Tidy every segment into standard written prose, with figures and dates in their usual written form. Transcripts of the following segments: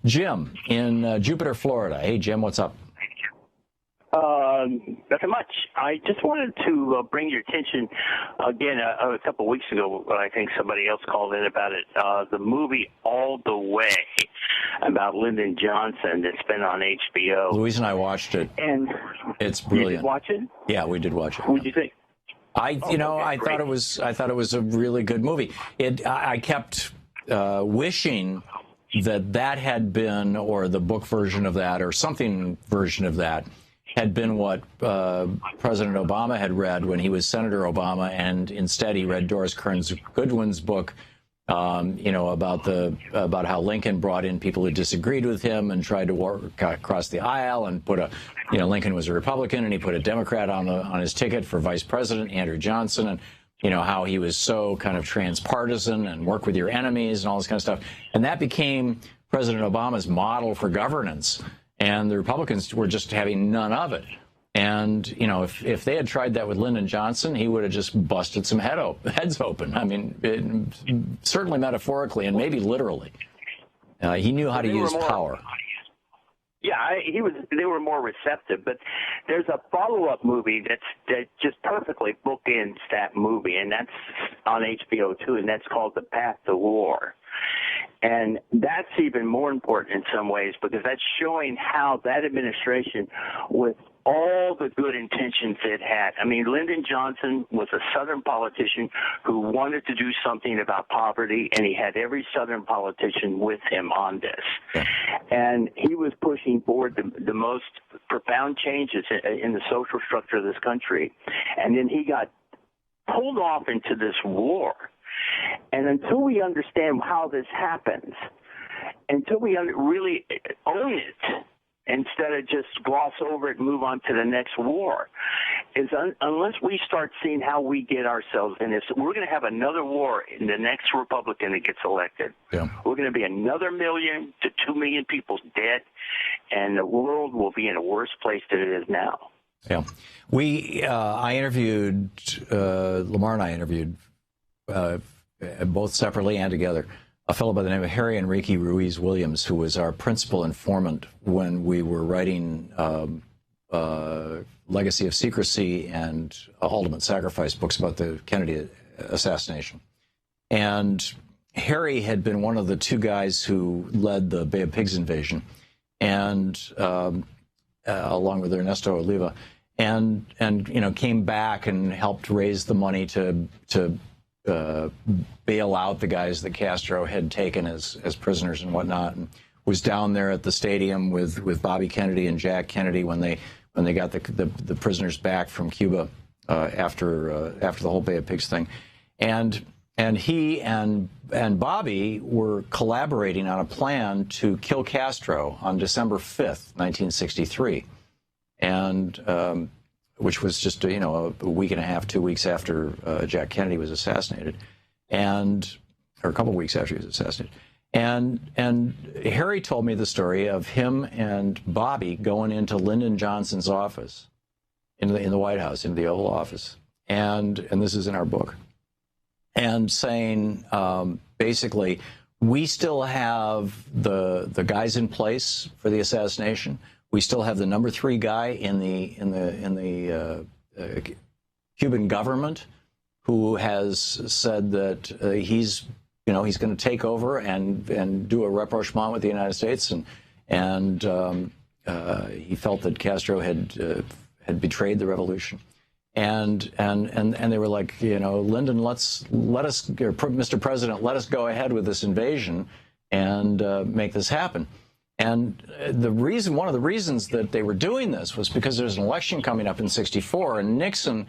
Jim in Jupiter, Florida. Hey, Jim, what's up? Nothing much. I just wanted to bring your attention again a couple of weeks ago. I think somebody else called in about it. The movie All the Way about Lyndon Johnson that's been on HBO. Louise and I watched it, and it's brilliant. You did watch it? Yeah, we did watch it. What did you think? I thought it was a really good movie. I kept wishing that had been, or the book version of that, or something version of that, had been what President Obama had read when he was Senator Obama, and instead he read Doris Kearns Goodwin's book, about how Lincoln brought in people who disagreed with him and tried to work across the aisle and put Lincoln was a Republican and he put a Democrat on his ticket for vice president, Andrew Johnson, and how he was so kind of transpartisan and work with your enemies and all this kind of stuff. And that became President Obama's model for governance. And the Republicans were just having none of it. And, if they had tried that with Lyndon Johnson, he would have just busted some heads open. I mean, certainly metaphorically and maybe literally. He knew how to use power. Yeah, they were more receptive. But there's a follow-up movie that just perfectly bookends that movie, and that's on HBO too, and that's called The Path to War. And that's even more important in some ways because that's showing how that administration, with all the good intentions it had. I mean, Lyndon Johnson was a Southern politician who wanted to do something about poverty, and he had every Southern politician with him on this. Yeah. And he was pushing forward the most profound changes in the social structure of this country. And then he got pulled off into this war. And until we understand how this happens, until we really own it, instead of just gloss over it and move on to the next war, unless we start seeing how we get ourselves in this, we're going to have another war in the next Republican that gets elected. Yeah. We're going to be another 1 million to 2 million people dead, and the world will be in a worse place than it is now. Yeah. Lamar and I interviewed, both separately and together, a fellow by the name of Harry Enrique Ruiz Williams, who was our principal informant when we were writing Legacy of Secrecy and Ultimate Sacrifice books about the Kennedy assassination. And Harry had been one of the two guys who led the Bay of Pigs invasion, and along with Ernesto Oliva, and came back and helped raise the money to bail out the guys that Castro had taken as prisoners and whatnot, and was down there at the stadium with Bobby Kennedy and Jack Kennedy when they got the prisoners back from Cuba after the whole Bay of Pigs thing, and he and Bobby were collaborating on a plan to kill Castro on December 5th, 1963, and which was just a week and a half, 2 weeks after Jack Kennedy was assassinated, or a couple of weeks after he was assassinated. And Harry told me the story of him and Bobby going into Lyndon Johnson's office in the White House, in the Oval Office, and this is in our book, and saying basically, we still have the guys in place for the assassination. We still have the number 3 guy in the Cuban government who has said that he's going to take over and do a rapprochement with the United States, and he felt that Castro had betrayed the revolution, and they were like, Lyndon, let us, Mr. President, let us go ahead with this invasion and make this happen. And one of the reasons that they were doing this was because there's an election coming up in '64, and Nixon,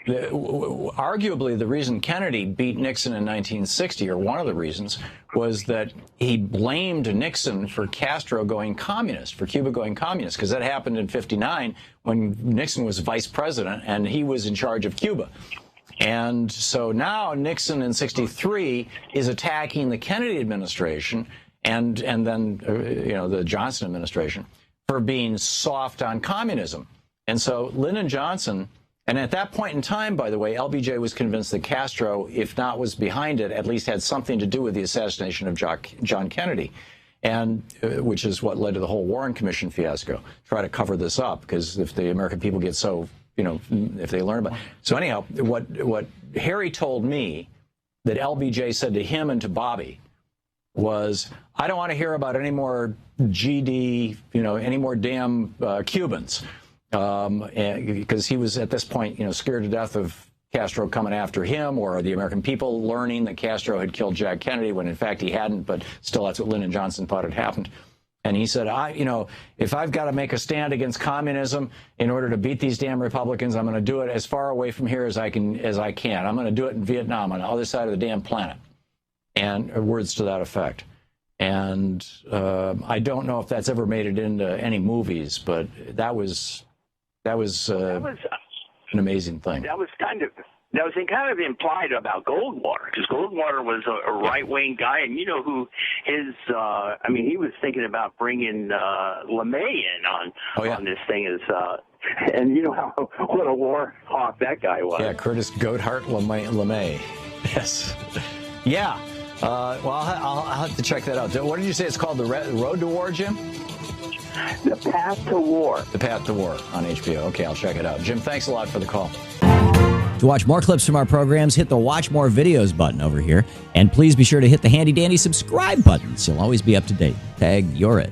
arguably the reason Kennedy beat Nixon in 1960, or one of the reasons, was that he blamed Nixon for Castro going communist, for Cuba going communist, because that happened in '59 when Nixon was vice president and he was in charge of Cuba. And so now Nixon in '63 is attacking the Kennedy administration and then the Johnson administration for being soft on communism. And so Lyndon Johnson, and at that point in time, by the way, LBJ was convinced that Castro, if not was behind it, at least had something to do with the assassination of John Kennedy. and which is what led to the whole Warren Commission fiasco. Try to cover this up, because if the American people get so, if they learn about it. So anyhow, what Harry told me that LBJ said to him and to Bobby was, I don't want to hear about any more GD, any more damn Cubans, because he was at this point, scared to death of Castro coming after him, or the American people learning that Castro had killed Jack Kennedy when in fact he hadn't, but still that's what Lyndon Johnson thought had happened. And he said, if I've got to make a stand against communism in order to beat these damn Republicans, I'm going to do it as far away from here as I can. I'm going to do it in Vietnam, on the other side of the damn planet. And words to that effect. And I don't know if that's ever made it into any movies, but that was an amazing thing. That was kind of implied about Goldwater, because Goldwater was a right-wing guy, and you know who his he was thinking about bringing LeMay in on this thing, and you know what a war hawk that guy was. Yeah, Curtis Goathart LeMay. Yes. Yeah. Well, I'll have to check that out. What did you say it's called? The Road to War, Jim? The Path to War. The Path to War on HBO. Okay, I'll check it out. Jim, thanks a lot for the call. To watch more clips from our programs, hit the Watch More Videos button over here. And please be sure to hit the handy-dandy subscribe button so you'll always be up to date. Tag, you're it.